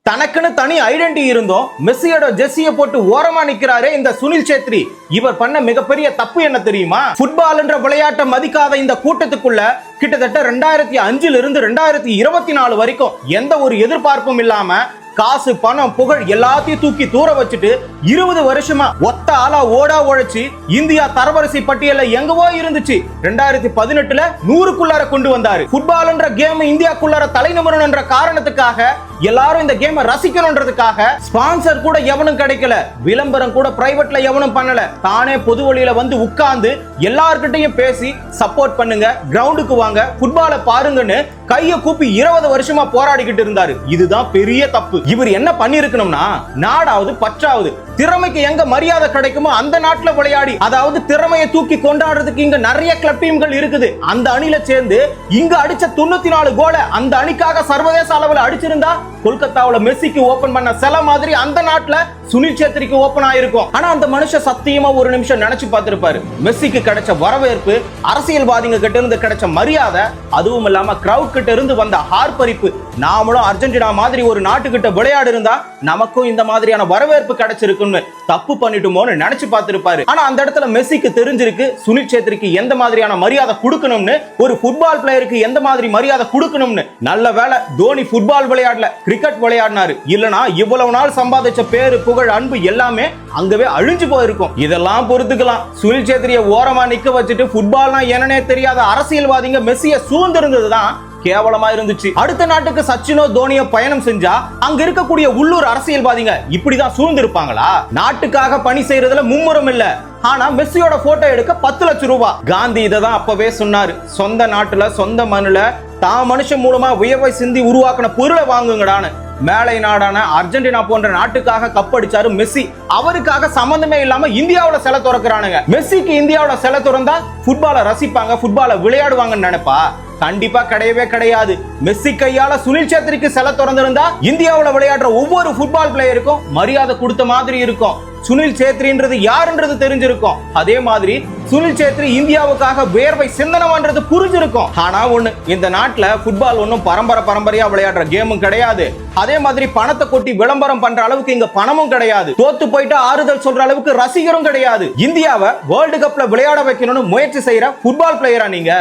தனக்குன்னு தனி ஐடென்டி இருந்தோம் மெஸ்ஸியோட ஜெர்சியை போட்டு ஓரமா நிக்கிறாரே இந்த சுனில் சேத்ரி. இவர் பண்ண மிகப்பெரிய தப்பு என்ன தெரியுமா? ஃபுட்பால் என்ற விளையாட்டை மதிக்காத இந்த கூட்டத்துக்குள்ள கிட்டத்தட்ட 2005 இருந்து 2024 வரைக்கும் எந்த ஒரு எதிர்பார்ப்பும் இல்லாம காசு பணம் புகழ் எல்லாத்தையும் தூக்கி தூர வச்சுட்டு 20 வருஷமா ஒத்த ஆளா ஓடா உழைச்சு இந்தியா தரவரிசை பட்டியல எங்கவோ இருந்துச்சு 2018ல 100க்குள்ளார கொண்டு வந்தாரு. ஃபுட்பால் என்ற கேம் இந்தியாக்குள்ளார தலைநிமிரணும் என்ற காரணத்துக்காக எல்லாரும் இந்த கேமை ரசிக்கணும்ன்றதுக்காக ஸ்பான்சர் கூட எவனும் கிடைக்கல, விளம்பரம் கூட பிரைவேட்ல எவனும் பண்ணல. தானே பொது வழியில வந்து உட்கார்ந்து எல்லார்கிட்டையும் பேசி சப்போர்ட் பண்ணுங்க, கிரவுண்டுக்கு வாங்க, ஃபுட்பாலை பாருங்கன்னு கைய கூப்பி 20 வருஷமா போராடிக்கிட்டு இருந்தாரு. இதுதான் பெரிய தப்பு. இவர் என்ன பண்ணிருக்கணும்னா, நாடாவது பற்றாவது திறமைக்கு எங்க மரியாதை கிடைக்குமோ அந்த நாட்டுல விளையாடி, அதாவது திறமையை தூக்கி கொண்டாடுறதுக்கு இங்க நிறைய கிளப் டீம்கள் இருக்குது, அந்த அணில சேர்ந்து இங்க அடிச்ச 94 கோலை அந்த அணிக்காக சர்வதேச அளவில் அடிச்சிருந்தா கொல்கத்தாவுல மெஸ்ஸிக்கு ஓபன் பண்ண சில மாதிரி அந்த நாட்டுல சுனில் சேத்ரிக்கு ஓபன் ஆயிருக்கும். ஆனா அந்த மனுஷன் சத்தியமா ஒரு நிமிஷம் நினைச்சு பார்த்திருப்பாரு, மெஸ்ஸிக்கு கிடைச்ச வரவேற்பு, அரசியல்வாதிங்க கிட்ட இருந்து கிடைச்ச மரியாதை, அதுவும் இல்லாம கிரவுட் கிட்ட இருந்து வந்த ஆர்ப்பரிப்பு, நாமளும் அர்ஜென்டினா மாதிரி ஒரு நாட்டுக்கிட்ட விளையாடு இருந்தா நமக்கும் இந்த மாதிரியான வரவேற்பு கிடைச்சிருக்குன்னு தப்பு பண்ணிட்டுமோன்னு நினைச்சு பார்த்திருப்பாரு. ஆனா அந்த இடத்துல மெஸ்ஸிக்கு தெரிஞ்சிருக்கு சுனில் சேத்ரிக்கு எந்த மாதிரியான மரியாதை கொடுக்கணும்னு, ஒரு ஃபுட்பால் பிளேயருக்கு எந்த மாதிரி மரியாதை கொடுக்கணும்னு. நல்ல வேளை தோனி ஃபுட்பால் விளையாடல, கிரிக்கெட் விளையாடினாரு. இல்லனா இவ்வளவு நாள் சம்பாதிச்ச பேரு புகழ் அன்பு எல்லாமே அங்கவே அழிஞ்சு போயிருக்கும். இதெல்லாம் பொறுத்துக்கலாம். சுனில் சேத்ரியை ஓரமா நிக்க வச்சுட்டு ஃபுட்பால்னா என்னன்னே தெரியாத அரசியல்வாதிங்க மெஸ்ஸியை சூழ்ந்திருந்ததுதான் கேவலமா இருந்துச்சு. அடுத்த நாட்டுக்கு சச்சினோ தோனியோ பயணம் செஞ்சா அங்க இருக்கக்கூடிய உள்ளூர் அரசியல்வாதிங்க இப்படிதான் சூழ்ந்திருப்பாங்களா? நாட்டுக்காக பணி செய்யறதுல மும்முரம் இல்ல, ஆனா மெஸ்ஸியோட போட்டோ எடுக்க 10 லட்சம் ரூபாய். காந்தி இததான் அப்பவே சொன்னாரு, சொந்த நாட்டுல சொந்த மண்ணுல தான் மனுஷன் மூலமா உயர்வை சிந்தி உருவாக்கின பொருளை வாங்குங்கடான்னு. மேலை நாடான அர்ஜென்டினா போன்ற நாட்டுக்காக கப்படிச்சாரு மெஸ்ஸி. அவருக்காக சம்பந்தமே இல்லாம இந்தியாவுல சிலை திறக்கிறானுங்க. மெஸ்ஸிக்கு இந்தியாவுல சிலை திறந்தா ஃபுட்பாலை ரசிப்பாங்க, ஃபுட்பாலை விளையாடுவாங்கன்னு நினைப்பா? கண்டிப்பா கிடையவே கிடையாது. மெஸ்ஸி கையால சுனில் சேத்ரிக்கு சிலை திறந்திருந்தா இந்தியாவுல விளையாடுற ஒவ்வொரு ஃபுட்பால் பிளேயருக்கும் மரியாதை கொடுத்த மாதிரி இருக்கும். சுனில் சேத்ரின்றது யாருன்றது தெரிஞ்சிருக்கும். அதே மாதிரி சுனில் சேத்ரி இந்தியாவுக்காக வேர்வை சிந்தனம்ன்றது புரிஞ்சிருக்கும். ஆனா ஒண்ணு, இந்த நாட்டுல ஃபுட்பால் ஒன்னும் பரம்பரையா விளையாடுற கேமும் கிடையாது. அதே மாதிரி பணத்தை கொட்டி விளம்பரம் பண்ற அளவுக்கு இங்க பணமும் கிடையாது. தோத்து போயிட்டு ஆறுதல் சொல்ற அளவுக்கு ரசிகரும் கிடையாது. இந்தியாவை வேர்ல்டு கப்ல விளையாட வைக்கணும்னு முயற்சி செய்யற ஃபுட்பால் பிளேயரா நீங்க?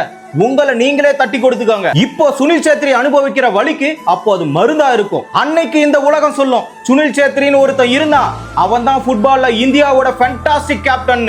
உங்களை நீங்களே தட்டி கொடுத்துக்கோங்க. இப்போ சுனில் சேத்ரி அனுபவிக்கிற வலிக்கு அப்போ அது மருந்தா இருக்கும். அன்னைக்கு இந்த உலகம் சொல்லும், சுனில் சேத்ரின்னு ஒருத்தன் இருந்தா அவன் தான் ஃபுட்பால்ல இந்தியாவோட ஃபேண்டாஸ்டிக் கேப்டன்.